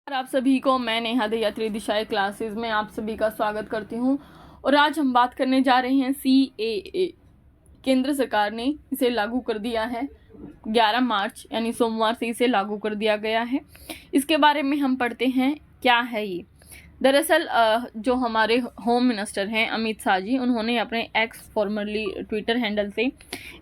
और आप सभी को मैं नेहा दयात्री दिशाएं क्लासेस में आप सभी का स्वागत करती हूं। और आज हम बात करने जा रहे हैं CAA। केंद्र सरकार ने इसे लागू कर दिया है 11 मार्च यानी सोमवार से इसे लागू कर दिया गया है। इसके बारे में हम पढ़ते हैं क्या है ये। दरअसल जो हमारे होम मिनिस्टर हैं अमित शाह जी, उन्होंने अपने एक्स फॉर्मरली ट्विटर हैंडल से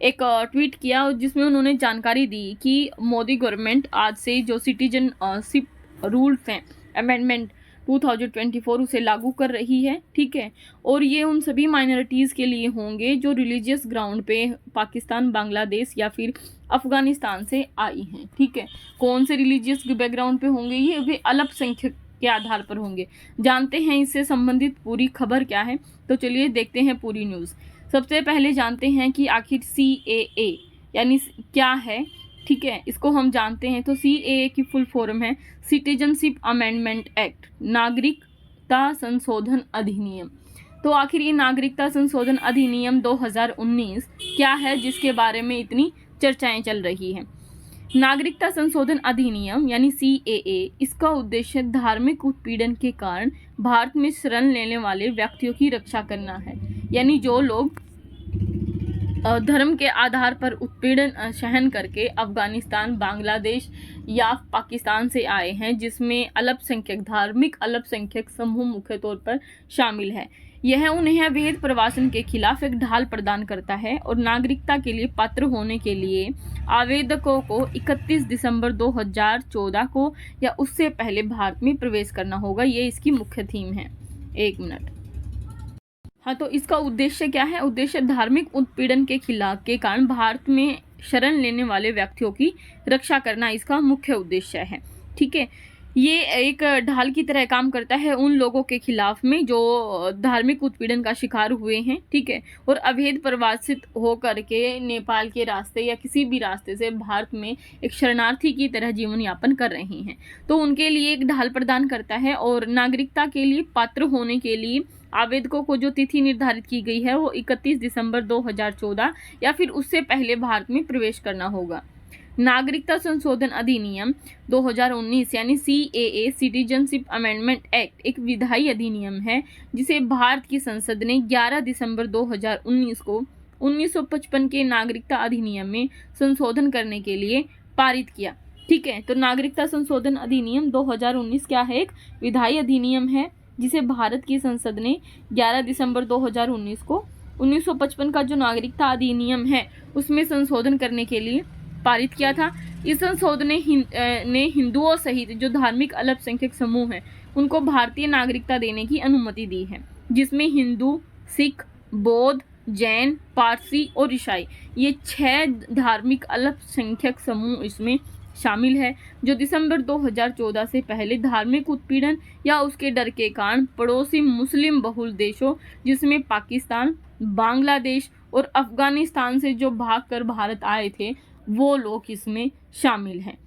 एक ट्वीट किया जिसमें उन्होंने जानकारी दी कि मोदी गवर्नमेंट आज से जो सिटीजनशिप रूल्स हैं अमेंडमेंट 2024 उसे लागू कर रही है। ठीक है, और ये उन सभी माइनॉरिटीज़ के लिए होंगे जो रिलीजियस ग्राउंड पे पाकिस्तान, बांग्लादेश या फिर अफगानिस्तान से आई हैं। ठीक है, कौन से रिलीजियस बैकग्राउंड पे होंगे ये भी अल्पसंख्यक के आधार पर होंगे। जानते हैं इससे संबंधित पूरी खबर क्या है, तो चलिए देखते हैं पूरी न्यूज़। सबसे पहले जानते हैं कि आखिर CAA यानी क्या है। ठीक है, इसको हम जानते हैं। तो CAA की फुल फॉर्म है सिटीजनशिप अमेंडमेंट एक्ट, नागरिकता संशोधन अधिनियम। तो आखिर ये नागरिकता संशोधन अधिनियम 2019 क्या है जिसके बारे में इतनी चर्चाएं चल रही हैं। नागरिकता संशोधन अधिनियम यानी CAA, इसका उद्देश्य धार्मिक उत्पीड़न के कारण भारत में शरण लेने वाले व्यक्तियों की रक्षा करना है। यानी जो लोग धर्म के आधार पर उत्पीड़न सहन करके अफगानिस्तान, बांग्लादेश या पाकिस्तान से आए हैं, जिसमें अल्पसंख्यक धार्मिक अल्पसंख्यक समूह मुख्य तौर पर शामिल है। यह उन्हें अवैध प्रवासन के खिलाफ एक ढाल प्रदान करता है और नागरिकता के लिए पात्र होने के लिए आवेदकों को 31 दिसंबर 2014 को या उससे पहले भारत में प्रवेश करना होगा। ये इसकी मुख्य थीम है। एक मिनट। हाँ, तो इसका उद्देश्य क्या है? उद्देश्य धार्मिक उत्पीड़न के खिलाफ के कारण भारत में शरण लेने वाले व्यक्तियों की रक्षा करना इसका मुख्य उद्देश्य है। ठीक है, ये एक ढाल की तरह काम करता है उन लोगों के खिलाफ में जो धार्मिक उत्पीड़न का शिकार हुए हैं। ठीक है, और अवैध प्रवासित होकर के नेपाल के रास्ते या किसी भी रास्ते से भारत में एक शरणार्थी की तरह जीवन यापन कर रहे हैं, तो उनके लिए एक ढाल प्रदान करता है। और नागरिकता के लिए पात्र होने के लिए आवेदकों को जो तिथि निर्धारित की गई है वो 31 दिसंबर 2014 या फिर उससे पहले भारत में प्रवेश करना होगा। नागरिकता संशोधन अधिनियम 2019 यानी CAA सिटीजनशिप अमेंडमेंट एक्ट एक विधायी अधिनियम है जिसे भारत की संसद ने 11 दिसंबर 2019 को 1955 के नागरिकता अधिनियम में संशोधन करने के लिए पारित किया। ठीक है, तो नागरिकता संशोधन अधिनियम 2019 क्या है? एक विधायी अधिनियम है जिसे भारत की संसद ने 11 दिसंबर 2019 को 1955 का जो नागरिकता अधिनियम है उसमें संशोधन करने के लिए पारित किया था। इस संशोधन ने हिंदुओं सहित जो धार्मिक अल्पसंख्यक समूह हैं उनको भारतीय नागरिकता देने की अनुमति दी है, जिसमें हिंदू, सिख, बौद्ध, जैन, पारसी और ईसाई ये 6 धार्मिक अल्पसंख्यक समूह इसमें शामिल है, जो दिसंबर 2014 से पहले धार्मिक उत्पीड़न या उसके डर के कारण पड़ोसी मुस्लिम बहुल देशों जिसमें पाकिस्तान, बांग्लादेश और अफगानिस्तान से जो भागकर भारत आए थे वो लोग इसमें शामिल हैं।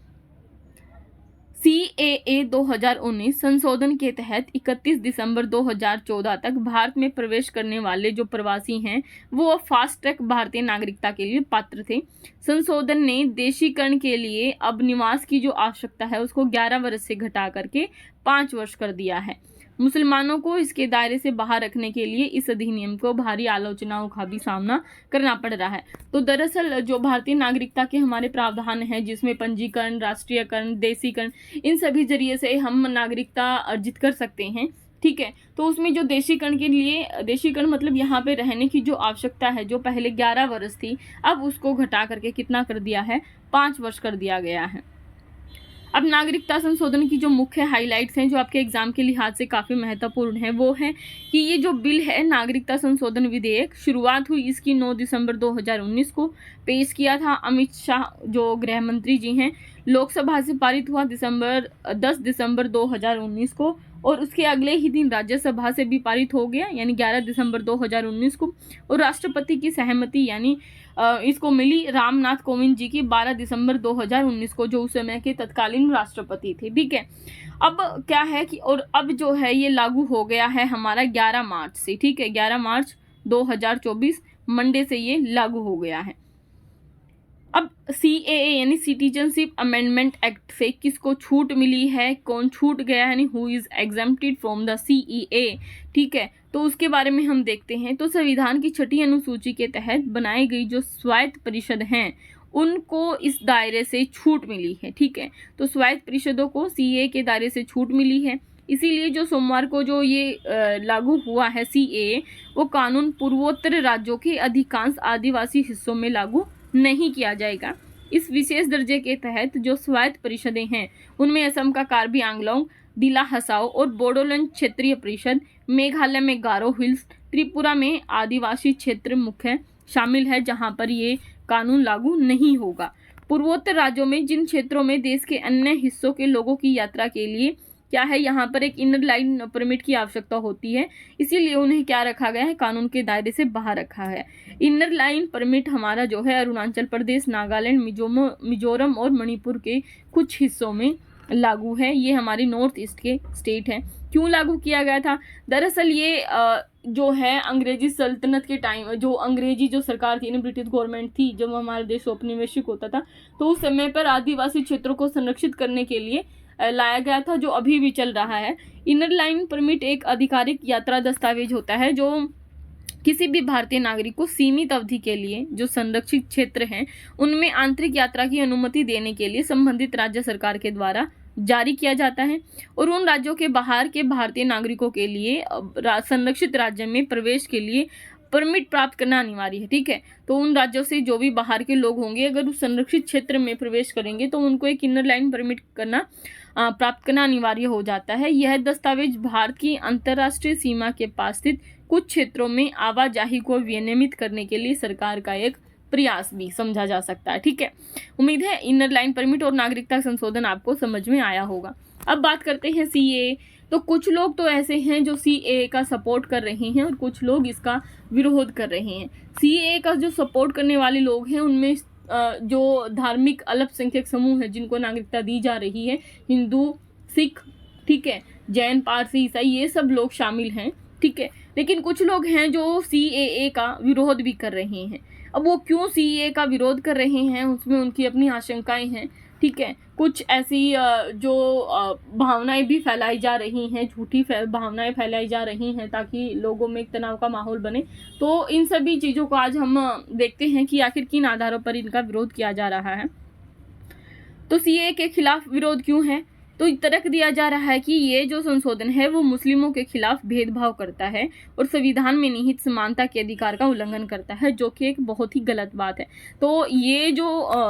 CAA 2019 संशोधन के तहत 31 दिसंबर 2014 तक भारत में प्रवेश करने वाले जो प्रवासी हैं वो फास्ट ट्रैक भारतीय नागरिकता के लिए पात्र थे। संशोधन ने देशीकरण के लिए अब निवास की जो आवश्यकता है उसको 11 वर्ष से घटा करके 5 वर्ष कर दिया है। मुसलमानों को इसके दायरे से बाहर रखने के लिए इस अधिनियम को भारी आलोचनाओं का भी सामना करना पड़ रहा है। तो दरअसल जो भारतीय नागरिकता के हमारे प्रावधान हैं जिसमें पंजीकरण, राष्ट्रीयकरण, देशीकरण, इन सभी जरिए से हम नागरिकता अर्जित कर सकते हैं। ठीक है, तो उसमें जो देशीकरण के लिए, देशीकरण मतलब यहाँ पे रहने की जो आवश्यकता है जो पहले 11 वर्ष थी अब उसको घटा करके कितना कर दिया है? 5 वर्ष कर दिया गया है। अब नागरिकता संशोधन की जो मुख्य हाइलाइट्स हैं जो आपके एग्जाम के लिहाज से काफ़ी महत्वपूर्ण है वो है कि ये जो बिल है नागरिकता संशोधन विधेयक, शुरुआत हुई इसकी 9 दिसंबर 2019 को, पेश किया था अमित शाह जो गृह मंत्री जी हैं, लोकसभा से पारित हुआ 10 दिसंबर 2019 को और उसके अगले ही दिन राज्यसभा से भी पारित हो गया यानी 11 दिसंबर 2019 को, और राष्ट्रपति की सहमति यानी इसको मिली रामनाथ कोविंद जी की 12 दिसंबर 2019 को, जो उस समय के तत्कालीन राष्ट्रपति थे। ठीक है, अब क्या है कि और अब जो है ये लागू हो गया है हमारा 11 मार्च से। ठीक है, 11 मार्च 2024 मंडे से ये लागू हो गया है। अब CAA यानी सिटीजनशिप अमेंडमेंट एक्ट से किसको छूट मिली है, कौन छूट गया है, यानी who is exempted from the CEA, ठीक है, तो उसके बारे में हम देखते हैं। तो संविधान की 6ठी अनुसूची के तहत बनाई गई जो स्वायत्त परिषद हैं उनको इस दायरे से छूट मिली है, ठीक है। तो स्वायत्त परिषदों को CAA के दायरे से छूट मिली है, इसीलिए जो सोमवार को जो ये लागू हुआ है CAA, वो कानून पूर्वोत्तर राज्यों के अधिकांश आदिवासी हिस्सों में लागू नहीं किया जाएगा। इस विशेष दर्जे के तहत जो स्वायत्त परिषदें हैं उनमें असम का कार्बी आंगलोंग, दिला हसाओ और बोडोलैंड क्षेत्रीय परिषद, मेघालय में गारो हिल्स, त्रिपुरा में आदिवासी क्षेत्र मुख्य शामिल है जहां पर ये कानून लागू नहीं होगा। पूर्वोत्तर राज्यों में जिन क्षेत्रों में देश के अन्य हिस्सों के लोगों की यात्रा के लिए क्या है, यहाँ पर एक इनर लाइन परमिट की आवश्यकता होती है, इसीलिए उन्हें क्या रखा गया है, कानून के दायरे से बाहर रखा है। इनर लाइन परमिट हमारा जो है अरुणाचल प्रदेश, नागालैंड, मिजोरम और मणिपुर के कुछ हिस्सों में लागू है। ये हमारी नॉर्थ ईस्ट के स्टेट हैं। क्यों लागू किया गया था? दरअसल ये जो है अंग्रेजी सल्तनत के टाइम, जो अंग्रेजी जो सरकार थी ना, ब्रिटिश गवर्नमेंट थी, जब हमारा देश औपनिवेशिक होता था, तो उस समय पर आदिवासी क्षेत्रों को संरक्षित करने के लिए लाया गया था, जो अभी भी चल रहा है। इनर लाइन परमिट एक आधिकारिक यात्रा दस्तावेज होता है जो किसी भी भारतीय नागरिक को सीमित अवधि के लिए जो संरक्षित क्षेत्र हैं उनमें आंतरिक यात्रा की अनुमति देने के लिए संबंधित राज्य सरकार के द्वारा जारी किया जाता है, और उन राज्यों के बाहर के भारतीय नागरिकों के लिए संरक्षित राज्य में प्रवेश के लिए परमिट प्राप्त करना अनिवार्य है, ठीक है। तो उन राज्यों से जो भी बाहर के लोग होंगे अगर उस संरक्षित क्षेत्र में प्रवेश करेंगे तो उनको एक इनर लाइन परमिट प्राप्त करना अनिवार्य हो जाता है। यह दस्तावेज भारत की अंतर्राष्ट्रीय सीमा के पास स्थित कुछ क्षेत्रों में आवाजाही को विनियमित करने के लिए सरकार का एक प्रयास भी समझा जा सकता है, ठीक है। उम्मीद है इनर लाइन परमिट और नागरिकता संशोधन आपको समझ में आया होगा। अब बात करते हैं CAA। तो कुछ लोग तो ऐसे हैं जो CAA का सपोर्ट कर रहे हैं और कुछ लोग इसका विरोध कर रहे हैं। CAA का जो सपोर्ट करने वाले लोग हैं उनमें जो धार्मिक अल्पसंख्यक समूह है जिनको नागरिकता दी जा रही है, हिंदू, सिख, ठीक है, जैन, पारसी, ईसाई, ये सब लोग शामिल हैं, ठीक है। लेकिन कुछ लोग हैं जो CAA का विरोध भी कर रहे हैं। अब वो क्यों CAA का विरोध कर रहे हैं, उसमें उनकी अपनी आशंकाएं हैं, ठीक है। कुछ ऐसी जो भावनाएं भी फैलाई जा रही हैं, झूठी भावनाएं फैलाई जा रही हैं ताकि लोगों में एक तनाव का माहौल बने। तो इन सभी चीज़ों को आज हम देखते हैं कि आखिर किन आधारों पर इनका विरोध किया जा रहा है। तो CAA के खिलाफ विरोध क्यों है? तो तर्क दिया जा रहा है कि ये जो संशोधन है वो मुस्लिमों के खिलाफ भेदभाव करता है और संविधान में निहित समानता के अधिकार का उल्लंघन करता है, जो कि एक बहुत ही गलत बात है। तो ये जो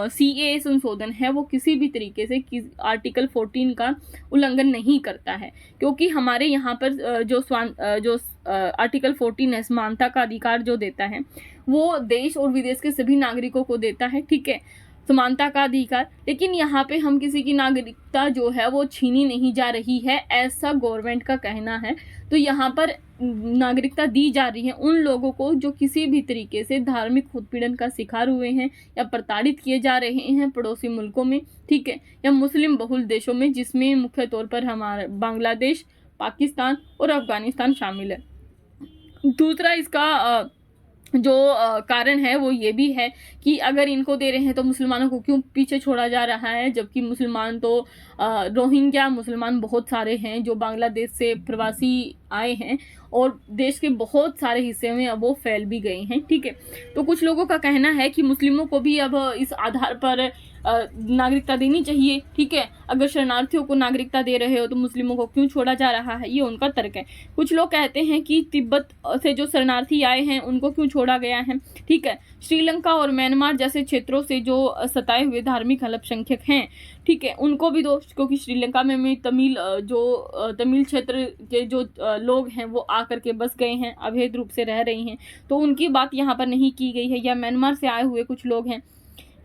CAA संशोधन है वो किसी भी तरीके से आर्टिकल 14 का उल्लंघन नहीं करता है, क्योंकि हमारे यहाँ पर जो आर्टिकल 14 है, समानता का अधिकार जो देता है वो देश और विदेश के सभी नागरिकों को देता है, ठीक है, समानता का अधिकार। लेकिन यहाँ पे हम किसी की नागरिकता जो है वो छीनी नहीं जा रही है, ऐसा गवर्नमेंट का कहना है। तो यहाँ पर नागरिकता दी जा रही है उन लोगों को जो किसी भी तरीके से धार्मिक उत्पीड़न का शिकार हुए हैं या प्रताड़ित किए जा रहे हैं पड़ोसी मुल्कों में, ठीक है, या मुस्लिम बहुल देशों में, जिसमें मुख्य तौर पर हमारा बांग्लादेश, पाकिस्तान और अफगानिस्तान शामिल है। दूसरा इसका जो कारण है वो ये भी है कि अगर इनको दे रहे हैं तो मुसलमानों को क्यों पीछे छोड़ा जा रहा है, जबकि मुसलमान तो रोहिंग्या मुसलमान बहुत सारे हैं जो बांग्लादेश से प्रवासी आए हैं और देश के बहुत सारे हिस्से में अब वो फैल भी गए हैं, ठीक है। तो कुछ लोगों का कहना है कि मुस्लिमों को भी अब इस आधार पर नागरिकता देनी चाहिए, ठीक है। अगर शरणार्थियों को नागरिकता दे रहे हो तो मुस्लिमों को क्यों छोड़ा जा रहा है, ये उनका तर्क है। कुछ लोग कहते हैं कि तिब्बत से जो शरणार्थी आए हैं उनको क्यों छोड़ा गया है, ठीक है। श्रीलंका और म्यांमार जैसे क्षेत्रों से जो सताए हुए धार्मिक अल्पसंख्यक हैं, ठीक है, उनको भी दो, क्योंकि श्रीलंका में तमिल क्षेत्र के जो लोग हैं वो आकर के बस गए हैं, अवैध रूप से रह रहे हैं, तो उनकी बात यहाँ पर नहीं की गई है। या म्यांमार से आए हुए कुछ लोग हैं,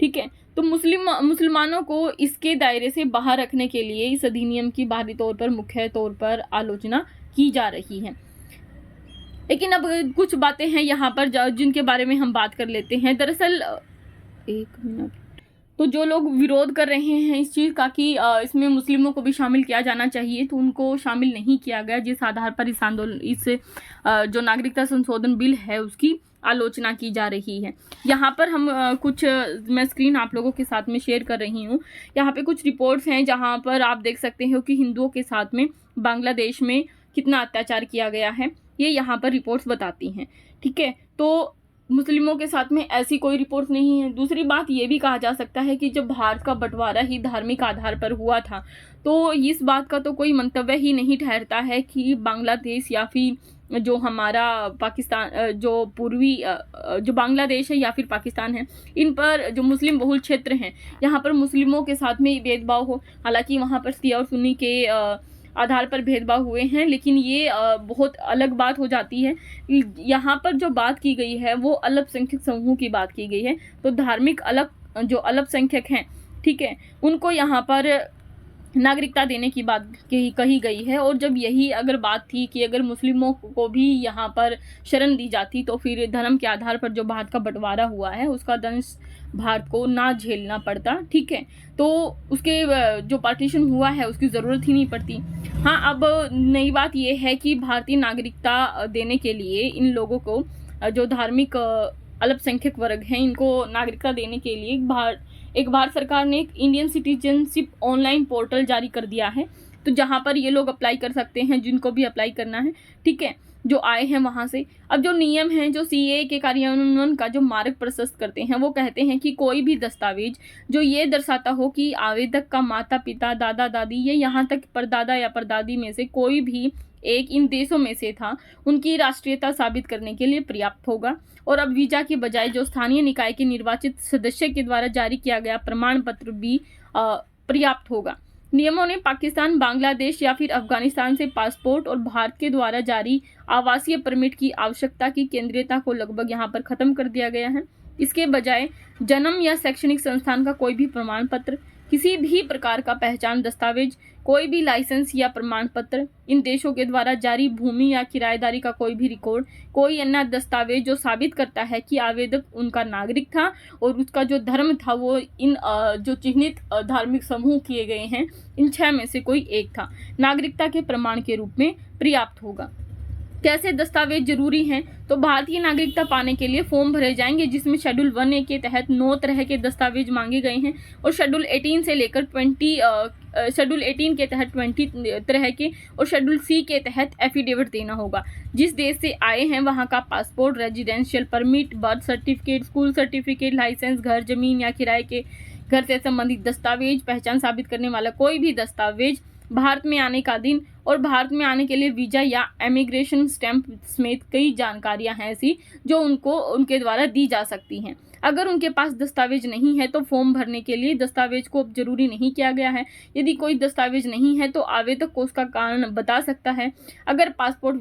ठीक है। तो मुसलमानों को इसके दायरे से बाहर रखने के लिए इस अधिनियम की बाहरी तौर पर मुख्य तौर पर आलोचना की जा रही है। लेकिन अब कुछ बातें हैं यहाँ पर जिनके बारे में हम बात कर लेते हैं। दरअसल एक मिनट, तो जो लोग विरोध कर रहे हैं इस चीज़ का कि इसमें मुस्लिमों को भी शामिल किया जाना चाहिए, तो उनको शामिल नहीं किया गया, जिस आधार पर इस जो नागरिकता संशोधन बिल है उसकी आलोचना की जा रही है। यहाँ पर हम कुछ मैं स्क्रीन आप लोगों के साथ में शेयर कर रही हूँ। यहाँ पे कुछ रिपोर्ट्स हैं जहाँ पर आप देख सकते हो कि हिंदुओं के साथ में बांग्लादेश में कितना अत्याचार किया गया है, ये यहाँ पर रिपोर्ट्स बताती हैं। ठीक है, तो मुस्लिमों के साथ में ऐसी कोई रिपोर्ट नहीं है। दूसरी बात ये भी कहा जा सकता है कि जब भारत का बंटवारा ही धार्मिक आधार पर हुआ था, तो इस बात का तो कोई मंतव्य ही नहीं ठहरता है कि बांग्लादेश या फिर जो हमारा पाकिस्तान, जो पूर्वी जो बांग्लादेश है या फिर पाकिस्तान है, इन पर जो मुस्लिम बहुल क्षेत्र हैं, यहाँ पर मुस्लिमों के साथ में भेदभाव हो। हालांकि वहाँ पर शिया और सुन्नी के आधार पर भेदभाव हुए हैं, लेकिन ये बहुत अलग बात हो जाती है। यहाँ पर जो बात की गई है वो अल्पसंख्यक समूह की बात की गई है। तो धार्मिक जो अल्पसंख्यक हैं, ठीक है, उनको यहाँ पर नागरिकता देने की बात कही गई है। और जब यही अगर बात थी कि अगर मुस्लिमों को भी यहाँ पर शरण दी जाती तो फिर धर्म के आधार पर जो भारत का बंटवारा हुआ है उसका दंश भारत को ना झेलना पड़ता। ठीक है, तो उसके जो पार्टीशन हुआ है उसकी ज़रूरत ही नहीं पड़ती। हाँ, अब नई बात यह है कि भारतीय नागरिकता देने के लिए इन लोगों को, जो धार्मिक अल्पसंख्यक वर्ग हैं, इनको नागरिकता देने के लिए एक भारत सरकार ने एक इंडियन सिटीजनशिप ऑनलाइन पोर्टल जारी कर दिया है। तो जहाँ पर ये लोग अप्लाई कर सकते हैं, जिनको भी अप्लाई करना है, ठीक है, जो आए हैं वहाँ से। अब जो नियम हैं, जो सीएए के कार्यान्वयन का जो मार्ग प्रशस्त करते हैं, वो कहते हैं कि कोई भी दस्तावेज जो ये दर्शाता हो कि आवेदक का माता पिता, दादा दादी या यहाँ तक परदादा या परदादी में से कोई भी एक इन देशों में से था, उनकी राष्ट्रीयता साबित करने के लिए पर्याप्त होगा। और अब वीजा के बजाय जो स्थानीय निकाय के निर्वाचित सदस्य के द्वारा जारी किया गया प्रमाण पत्र भी पर्याप्त होगा। नियमों ने पाकिस्तान, बांग्लादेश या फिर अफगानिस्तान से पासपोर्ट और भारत के द्वारा जारी आवासीय परमिट की आवश्यकता की केंद्रीयता को लगभग यहाँ पर खत्म कर दिया गया है। इसके बजाय जन्म या शैक्षणिक संस्थान का कोई भी प्रमाण पत्र, किसी भी प्रकार का पहचान दस्तावेज, कोई भी लाइसेंस या प्रमाण पत्र, इन देशों के द्वारा जारी भूमि या किराएदारी का कोई भी रिकॉर्ड, कोई अन्य दस्तावेज जो साबित करता है कि आवेदक उनका नागरिक था और उसका जो धर्म था वो इन जो चिन्हित धार्मिक समूह किए गए हैं, इन 6 में से कोई एक था, नागरिकता के प्रमाण के रूप में पर्याप्त होगा। कैसे दस्तावेज जरूरी हैं? तो भारतीय नागरिकता पाने के लिए फॉर्म भरे जाएंगे, जिसमें शेड्यूल 1A के तहत 9 तरह के दस्तावेज मांगे गए हैं और शेड्यूल 18 से लेकर शेड्यूल 18 के तहत 20 तरह के, और शेड्यूल C के तहत एफिडेविट देना होगा। जिस देश से आए हैं वहाँ का passport, residential permit, birth certificate, school certificate, license, घर, जमीन या किराए के घर से संबंधित दस्तावेज, पहचान साबित करने वाला कोई भी दस्तावेज, भारत में आने का दिन और भारत में आने के लिए वीजा या इमिग्रेशन स्टैंप समेत कई जानकारियां हैं ऐसी जो उनके द्वारा दी जा सकती हैं। अगर उनके पास दस्तावेज नहीं है तो फॉर्म भरने के लिए दस्तावेज को अब जरूरी नहीं किया गया है। यदि कोई दस्तावेज नहीं है तो आवेदक को उसका कारण बता सकता है। अगर पासपोर्ट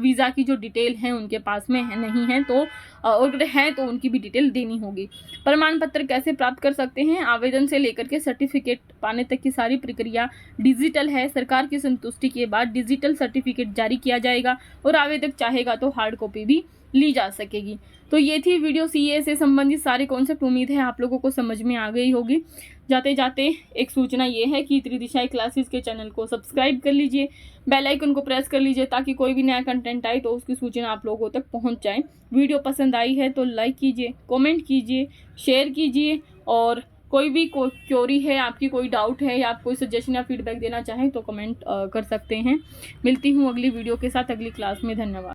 वीज़ा की जो डिटेल है उनके पास में नहीं है तो अगर है तो उनकी भी डिटेल देनी होगी। प्रमाण पत्र कैसे प्राप्त कर सकते हैं? आवेदन से लेकर के सर्टिफिकेट पाने तक की सारी प्रक्रिया डिजिटल है। सरकार की संतुष्टि के बाद डिजिटल सर्टिफिकेट जारी किया जाएगा और आवेदक चाहेगा तो हार्ड कॉपी भी ली जा सकेगी। तो ये थी वीडियो सीए से संबंधित सारे कॉन्सेप्ट। उम्मीद है आप लोगों को समझ में आ गई होगी। जाते जाते एक सूचना ये है कि त्रिदिशाएं क्लासेस के चैनल को सब्सक्राइब कर लीजिए, बेल आइकन को प्रेस कर लीजिए ताकि कोई भी नया कंटेंट आए तो उसकी सूचना आप लोगों तक पहुंच जाए। वीडियो पसंद आई है तो लाइक कीजिए, कमेंट कीजिए, शेयर कीजिए, और कोई भी क्वेरी है, आपकी कोई डाउट है या आप कोई सजेशन या फीडबैक देना चाहें तो कमेंट कर सकते हैं। मिलती हूँ अगली वीडियो के साथ अगली क्लास में। धन्यवाद।